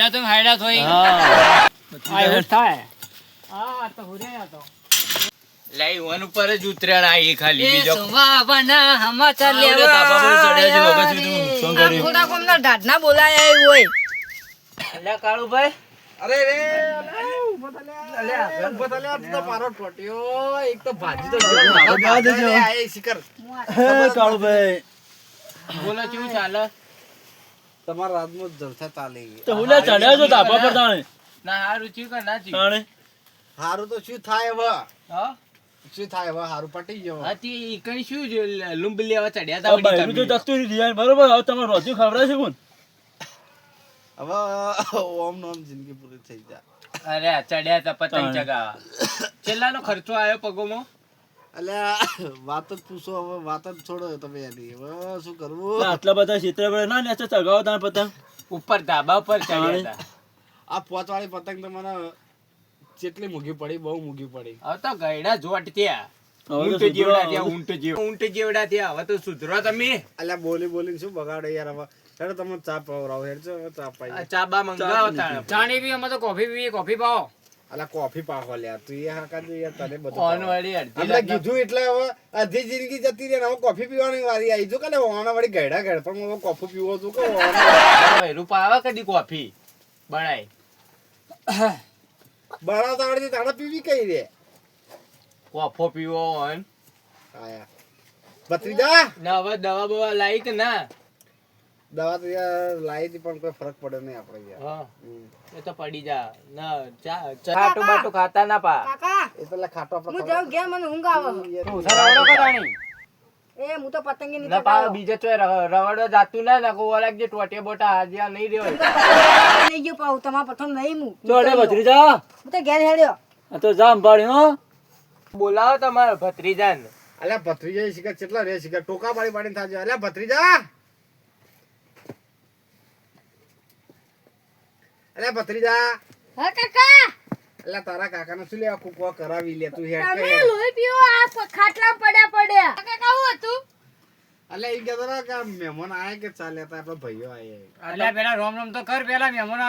હાયડા તો હાયડા થોઈ હા આયો થાય આ તો હુરે તો લઈ વન ઉપર જ ઉતર્યા આ એ ખાલી બીજો સુવાવના હમાચાર લેવા તાપા પર ચડ્યા છે વગર સુધી નુકસાન કર્યું થોડા કોમના ઢાઢના બોલાયા એવું હોય. અલ્યા કાળુભાઈ અરે રે ઉભો થા લે તો મારો ટોટિયો એક તો ભાજી તો બગા દેજો. આ શિખર કાળુભાઈ બોલો કેવું ચાલે તમારા રાતમાં જલસા ચાલે તો હુલે ચડ્યા છો તાપા પર તાણે ના હારું ચીવ કે ના ચીવ તાણે હારું તો શું થાય હવે હા શું થાય હવે હારું પટી ગયો હતી ઈકણ શું છે લુંબ લેવા ચડ્યા તા આ બાયરું તો જતું રહી જાય બરોબર હવે તમારે રોજી ખવડાવે છે કોણ હવે ઓમ નોમ જિંદગી પૂરી થઈ જાય અરે ચડ્યા તા પતંગ ચગાવા છેલ્લાનો ખર્ચો આવ્યો પગોમાં અલ્યા વાત જ પૂછો હવે વાત જ છોડો તમે એની હવે શું કરવું આટલા બધા ક્ષેત્ર પર ના નેચે ચગાવો તાણ પતંગ ઉપર ધાબા પર ચડ્યા તા આ પોચવાળી પતંગ તો મને જેટલી મૂઘી પડી બહુ મૂઘી પડી હવે તો ગયડા જોટ ત્યાં હવે તો ઊંટ જેવડા સુધરો. ત્યાં ઊંટ જેવડા ત્યાં હવે તો સુધરો તમે અલ્યા બોલી બોલીને શું બગાડે યાર હવે હેડો તમે ચા પવરાવો હેડ છો ચા આ પાઈ ચા બા મંગાવો તાણ ચાણી બી અમે તો કોફી પીવી કોફી પાવો અલ્યા કોફી પાખો લ્યા તું એ હાકા દે યાર તને બધું ઓન પાવો. વાળી અડધી અમને રાતના કીધું એટલે હવે અડધી જિંદગી જતી રહે ને હવે કોફી પીવાની વારી આવી જો કે ઓણા વાળી ગયડા ગયડ પણ હું કોફી પીવો છું કે વહેલું પાવા કદી કોફી બનાય બનાવતા આવડે તાણે પીવી કઈ રે કોફો પીવો હોય આયા ભત્રીજા ના હવે દવા બવા લાવી કે ના દવા તો યાર લાવી હતી પણ કોઈ ફરક પડે નહીં આપણે યાર હા એ તો પડી જા ના ચાટુ બાટુ ખાતા ના પા કાકા એ તો લે ખાટો હું આપણે જાઉં ઘેર, મને ઊંઘ આવે. રવડો કરાણી એ હું તો પતંગે નહીં ના પા ચગાવ્યો. બીજે ચોય રવડો જાતું ના ના કો ઓલાક જે ટોટે બોટા હાજ્યા નહીં રહ્યો નહીં ગયો પાઉં, તમારા પ્રથમ નહીં હું. જોડે ભત્રીજા હું તો ઘેર હેડ્યો. આ તો જામ પાડી હો બોલાવો તમારો ભત્રીજાન અલ્યા ભત્રીજા શિકાર કેટલા રે શિકાર ટોકા પાડી પાડીને થાજો અલ્યા ભત્રીજા અલ્યા ભત્રીજા હા કાકા, અલ્યા તારા કાકાને શું લેવા કુકવા કરાવી લે તું હેડ તમે કે લોહી પીવો, આ ખાટલા પડ્યા. કાકા કેવું હતું? અલ્યા ઈ કહેતો ને કે મહેમાન આયા કે ચાલે તા આપણા ભાઈઓ આયા અલ્યા પેલા રોમ રોમ તો કર પેલા મહેમાન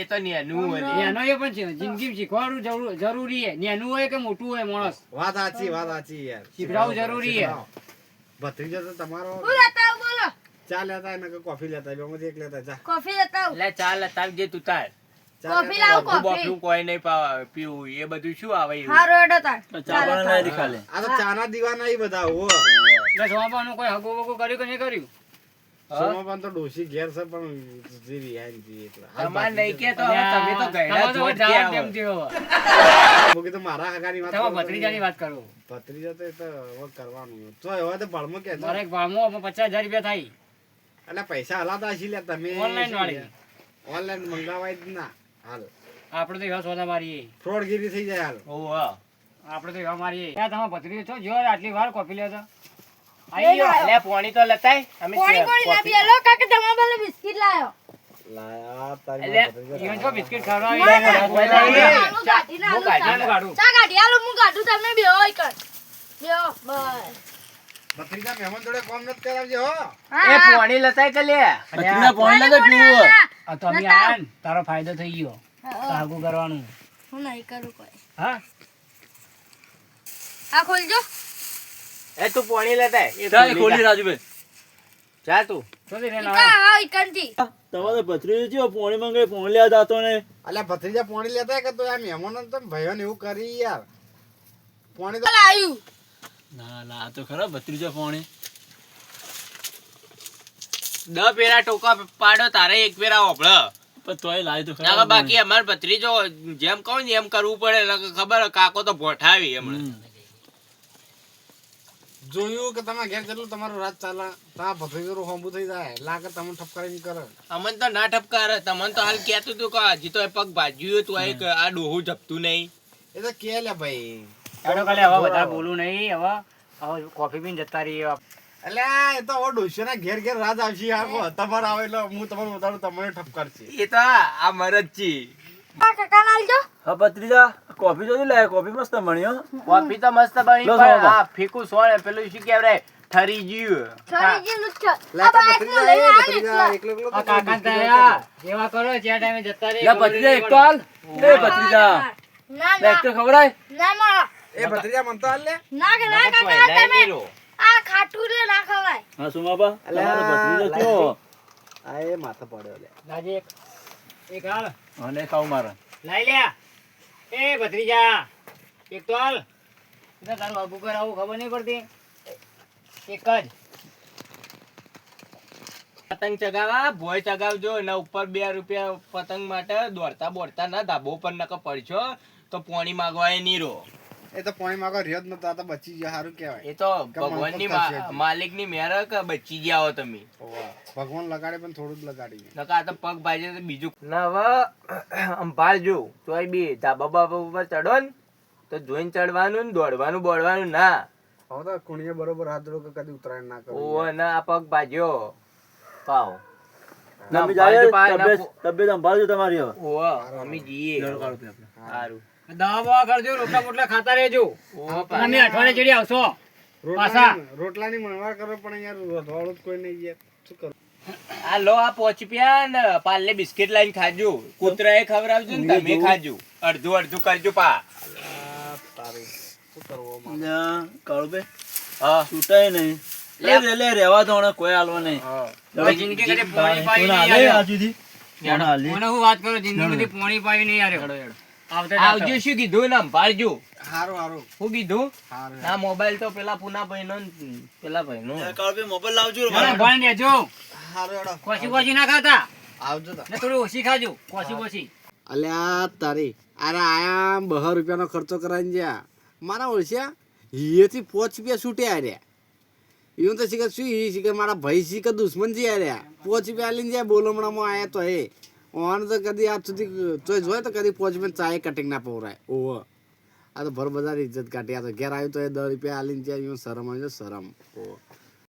એ તો નેનું હોય નેનો એ પણ છે જિંદગી શીખવાડવું જરૂરી છે નેનું હોય કે મોટું હોય માણસ વાત સાચી યાર શીખડાવવું જરૂરી છે. ભત્રીજા તો તમારો હું લેતા આવું, બોલો. ચા લેતા એને કે કોફી લેતા બેમાંથી એક લેતા જા કોફી લેતા આવું. એટલે ચાલ તાર જે તું તાર ચા કોફી લેતા લાવો, આવો. કોફી. કોઈ નહીં પીવું એ બધું શું આવે એવું હારો હેડો તાર. ચા પાણી લઈ ખાલે આ તો ચાના દીવાના ઈ બધા હો એટલે સોમાપાનું કોઈ હગો વગો કર્યું કે નહીં કર્યું સોમાપાન તો ડોશી ઘેર છે પણ જીવી આઈ જી એટલે તમારે નહીં કે તો હવે તમે તો ગયડા જોડ કે આવો. બોકી તો મારા હગાની વાત તમે કરો. ભત્રીજાની વાત કરો ભત્રીજા તો એ તો હવે કરવાનું તો હવે તો ભળમાં કે મારે એક ભાળમાં 50,000 રૂપિયા થાય એટલે પૈસા હલાતા હશી લે તમે Online વાળી. ઓનલાઈન મંગાવાય જ ના હાલ આપણે તો એવા સોદા મારીએ ફ્રોડગીરી થઈ જાય હાલ ઓહો આપણે તો એવા મારીએ ત્યાં તમારા ભત્રીજો છો જો આટલી વાર કોફી લેતા લઈ આઈ આવ્યો. લે પોણી તો લેતાય અમે પાણી પાણી લાવી આલો, કાકા તમારા બદલે બિસ્કિટ લાયો. લાયા તારી એટલે ભત્રીજા ઈવન તો બિસ્કિટ ખવડાવી ના, ના, ના, કોઈ ના, નહીં. ના, ના, ગાડી ના હું આલું, કાઢી ચા. કાઢું. ચા ગાડી આલો, હું ગાઢું, તમે બેહો ઈ કર. બેહો, બસ. ભત્રીજા મહેમાન જોડે કોમ નથી કરાવજો હો હા, એ હા. પોણી લેતાય કે લે ભત્રીજા પાણી લઈ પીવું આ તો અમે લેતા. આયા ને, તારો ફાયદો થઈ ગયો હા. સાગું કરવાનું હું નહીં કરું કોઈ. હા આ ખોલજો. એ તું પોણી લેતાય ચા ખોલી રાજુભાઈ જા તું જોતી રે ઈ કા, હા, ઈ કંઠી. તમારે ભત્રીજો ચેવો પાણી માંગે પાણી લેવા જાતો ને અલ્યા ભત્રીજા પાણી લેતા કે તો આ મહેમાનો તો ભાઈઓને એવું કરી યાર પાણી તો ચાલ આયુ. ના ના આ તો ખરા ભત્રીજો પાણી દ પેરા ટોકા પાડો તારે એક પેરા ઓભળ પણ તોય લાવી તો ના ખરા બાકી અમાર ભત્રીજો જેમ કહું ને એમ કરવું પડે નકર ખબર કાકો તો ભોઠાવી હમણાં જોયું કે તમારા ઘેર જેટલું તમારું રાત ચાલે તમારા ભત્રીજો હોંબુ થઈ જાય લાગે તમે ઠપકારી કરે અમન તો ના ઠપકાર તમને તો હાલ કહેતું તું કે હજી તો એ પગ ભાજ્યું તું આ ડોહું જપતું નહીં એ તો કે લે ભાઈ ચાલો કાલે હવે વધારે બોલું નહીં હવે કોફી પીને જતા રહીએ અલ્યા એ તો હવે ડોશીઓના ઘેર ઘેર રાજ આવશે આખો તમારે આવે એટલે હું તમને બતાડું તમને ઠપકારશે એ તો આ મરજ છે આ કાકા ના આલજો. હા ભત્રીજા કોફી જોઈ લે કોફી મસ્ત બન્યો કોફી તો મસ્ત બની લો પણ સોમા. આ ફીકું સોળ પેલું શું કહેવાય ઠરી ગયું છરી જેનું જ છે. લે આ તો બાઈકનું ભત્રીજા, લઈને એ આવ્યા ને ભત્રીજા, એટલે. એકલો એકલો આ તો કાકા બીજું તાયા સેવા કરો જ્યાં ટાઈમે જતા રહે લે ભત્રીજા એક તો હાલ એ ભત્રીજા ના લે એક તો ખવડાય ના ના એ ભત્રીજા મન તો હાલ લે. ના કે ના કાકા પહેલાય તમે નીરો. આ ખાટું રે ના ખવાય. હા સુમાબા તમારો ભત્રીજો લે. કયો આ એ માથે પડ્યો લે. લાજે એક હાલ અને ખાવ મારા લાઈ લે એ ભત્રીજા એક તો હાલ એટલે તારું આગું કરાવું ખબર નહીં પડતી એક જ પતંગ ચગાવા ભોય ચગાવજો એના ઉપર 2 રૂપિયા પતંગ માટે દોડતા બોડતા ના ધાબો ઉપર નકર પડશો તો પોણી માંગવા એ નીરો. એ તો પાણી માંગો રહ્યો જ નતો, આ તો બચી ગયો, સારું કહેવાય. એ તો કે મન ભગવાનની પર થશે જ. માલિકની મહેર કે બચી ગયા હો તમે. ઓવા. ભગવાન લગાડે પણ થોડું જ લગાડી. નકર આ તો પગ ભાજે તો બીજું ના હવે અંભાળજો તોય બી ધાબા બાબા ઉપર ચડો ને તો જોઈને ચડવાનું ને દોડવાનું બોડવાનું ના. હવે તો કુણીએ બરોબર હાથ જોડો કે કદી ઉતરાયણ ના કરો. ઓ ના આ પગ ભાજ્યો પાવ ના તમે જાય ભાજ્યો પા એના તબિયત સંભાળજો તમારી હવે ઓવા અમે જઈએ સારું. દવા બવા કરજો રોટલા બોટલા ખાતા રહેજો ઓવા પા. તમે અઠવાડિયે ચડી આવશો પાછા. રોટલાની મણવાર કરો પણ યાર રોધવાળું જ કોઈ નહીં યાર. શું કરું? આ લો આ પોચપ્યા ને પાર્લે બિસ્કિટ લાઈન ખાજો કૂતરાએ ખવડાવજો ને તમે ખાજો અડધું અડધું કરજો પા. આ તારી શું કરવું આમાં? કાળુબે હા છૂટાય નહીં લે રેવા દો હમણાં કોઈ હાલવા નહીં હવે જિંદગી કદી પોણી પાઈ કોણ નહીં હાલે આવ્યો. આજુથી? કોણ હાલે? મને હું વાત કરું જિંદગી બધી પોણી પાઈ નહીં આવ્યો આવતા આવજો શું કીધું ને સંભાળજો. હારું હારું શું કીધું હારું. ના મોબાઈલ તો પેલા પુના ભાઈનો ને પેલા ભાઈનો. કાળુબે મોબાઈલ લાવજો રે મને ભણ દેજો હારું હેડો. કોશી કોશી ના ખાતા આવજો તો. ને થોડું ઓછી ખાજો કોશી કોશી. અલ્યા તારી અરે આયા 2 રૂપિયાનો ખર્ચો કરાઈને જ્યાં મારા ઓળખ્યા હીએથી 5 રૂપિયા છૂટ્યા રહ્યા. એવું તો શીખે શું ઈ શીખે મારા ભાઈ શીખે દુશ્મન છે રહ્યા. 5 રૂપિયા લઈને જાય બોલમણામાં આયા તો એ ઓન તો કદી આજ સુધી જોઈ જોય તો કદી 5 રૂપિયા ચાય કટિંગ ના પવરાય. ઓહો આ તો ભર બજાર ઇજ્જત કાઢી. આ તો ઘેર આવ્યું તો એ 10 રૂપિયા આલીને જાય એવું શરમ આવી શરમ. ઓહો